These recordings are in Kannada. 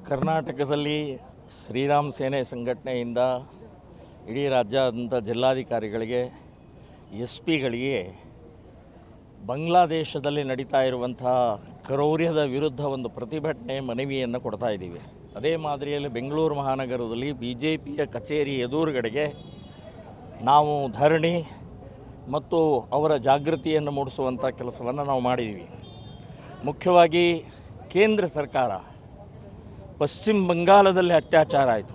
ಕರ್ನಾಟಕದಲ್ಲಿ ಶ್ರೀರಾಮ್ ಸೇನೆ ಸಂಘಟನೆಯಿಂದ ಇಡೀ ರಾಜ್ಯಾದ್ಯಂತ ಜಿಲ್ಲಾಧಿಕಾರಿಗಳಿಗೆ ಎಸ್ ಪಿಗಳಿಗೆ ಬಾಂಗ್ಲಾದೇಶದಲ್ಲಿ ನಡೀತಾ ಇರುವಂಥ ಕ್ರೌರ್ಯದ ವಿರುದ್ಧ ಒಂದು ಪ್ರತಿಭಟನೆ ಮನವಿಯನ್ನು ಕೊಡ್ತಾ ಇದ್ದೀವಿ. ಅದೇ ಮಾದರಿಯಲ್ಲಿ ಬೆಂಗಳೂರು ಮಹಾನಗರದಲ್ಲಿ BJPಯ ಕಚೇರಿ ಎದುರುಗಡೆಗೆ ನಾವು ಧರಣಿ ಮತ್ತು ಅವರ ಜಾಗೃತಿಯನ್ನು ಮೂಡಿಸುವಂಥ ಕೆಲಸವನ್ನು ನಾವು ಮಾಡಿದ್ದೀವಿ. ಮುಖ್ಯವಾಗಿ ಕೇಂದ್ರ ಸರ್ಕಾರ ಪಶ್ಚಿಮ ಬಂಗಾಳದಲ್ಲಿ ಅತ್ಯಾಚಾರ ಆಯಿತು,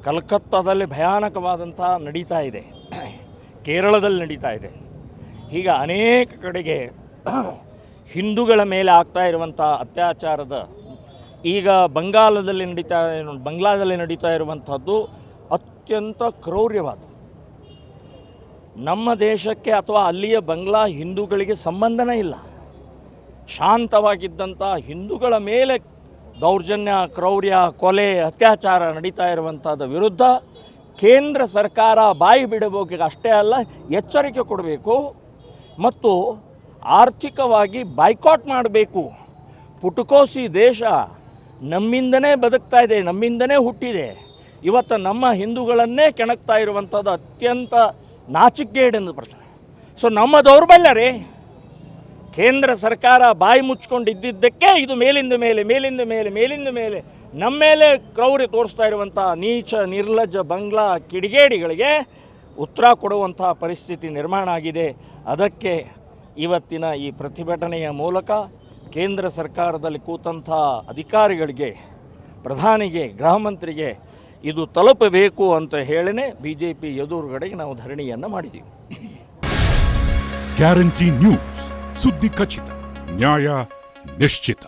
ಕಲ್ಕತ್ತಾದಲ್ಲಿ ಭಯಾನಕವಾದಂಥ ನಡೀತಾ ಇದೆ, ಕೇರಳದಲ್ಲಿ ನಡೀತಾ ಇದೆ. ಹೀಗೆ ಅನೇಕ ಕಡೆಗೆ ಹಿಂದೂಗಳ ಮೇಲೆ ಆಗ್ತಾ ಇರುವಂಥ ಅತ್ಯಾಚಾರದ ಈಗ ಬಾಂಗ್ಲಾದಲ್ಲಿ ನಡೀತಾ ಇರುವಂಥದ್ದು ಅತ್ಯಂತ ಕ್ರೌರ್ಯವಾದ. ನಮ್ಮ ದೇಶಕ್ಕೆ ಅಥವಾ ಅಲ್ಲಿಯ ಬಾಂಗ್ಲಾ ಹಿಂದೂಗಳಿಗೆ ಸಂಬಂಧನೇ ಇಲ್ಲ. ಶಾಂತವಾಗಿದ್ದಂಥ ಹಿಂದೂಗಳ ಮೇಲೆ ದೌರ್ಜನ್ಯ, ಕ್ರೌರ್ಯ, ಕೊಲೆ, ಅತ್ಯಾಚಾರ ನಡೀತಾ ಇರುವಂಥದ್ದು ವಿರುದ್ಧ ಕೇಂದ್ರ ಸರ್ಕಾರ ಬಾಯಿ ಬಿಡಬೇಕು. ಅಷ್ಟೇ ಅಲ್ಲ, ಎಚ್ಚರಿಕೆ ಕೊಡಬೇಕು ಮತ್ತು ಆರ್ಥಿಕವಾಗಿ ಬಾಯ್ಕಾಟ್ ಮಾಡಬೇಕು. ಪುಟುಕೋಸಿ ದೇಶ ನಮ್ಮಿಂದನೇ ಬದುಕ್ತಾ ಇದೆ, ನಮ್ಮಿಂದನೇ ಹುಟ್ಟಿದೆ. ಇವತ್ತು ನಮ್ಮ ಹಿಂದೂಗಳನ್ನೇ ಕೆಣಕ್ತಾ ಇರುವಂಥದ್ದು ಅತ್ಯಂತ ನಾಚಿಕೆಗೇಡಿನ ಪ್ರಶ್ನೆ. ಸೊ ನಮ್ಮ ದೌರ್ಬಲ್ಯ ರೀ, ಕೇಂದ್ರ ಸರ್ಕಾರ ಬಾಯಿ ಮುಚ್ಕೊಂಡಿದ್ದಕ್ಕೆ ಇದು ಮೇಲಿಂದ ಮೇಲೆ ನಮ್ಮ ಮೇಲೆ ಕ್ರೌರ್ಯ ತೋರಿಸ್ತಾ ಇರುವಂಥ ನೀಚ ನಿರ್ಲಜ್ಜ ಬಾಂಗ್ಲಾ ಕಿಡಿಗೇಡಿಗಳಿಗೆ ಉತ್ತರ ಕೊಡುವಂಥ ಪರಿಸ್ಥಿತಿ ನಿರ್ಮಾಣ ಆಗಿದೆ. ಅದಕ್ಕೆ ಇವತ್ತಿನ ಈ ಪ್ರತಿಭಟನೆಯ ಮೂಲಕ ಕೇಂದ್ರ ಸರ್ಕಾರದಲ್ಲಿ ಕೂತಂಥ ಅಧಿಕಾರಿಗಳಿಗೆ, ಪ್ರಧಾನಿಗೆ, ಗೃಹ ಮಂತ್ರಿಗೆ ಇದು ತಲುಪಬೇಕು ಅಂತ ಹೇಳಿನೇ BJP ಎದುರುಗಡೆಗೆ ನಾವು ಧರಣಿಯನ್ನು ಮಾಡಿದ್ದೀವಿ. ಗ್ಯಾರಂಟಿ ನ್ಯೂಸ್, ಸುದ್ದಿ ಖಚಿತ, ನ್ಯಾಯ ನಿಶ್ಚಿತ.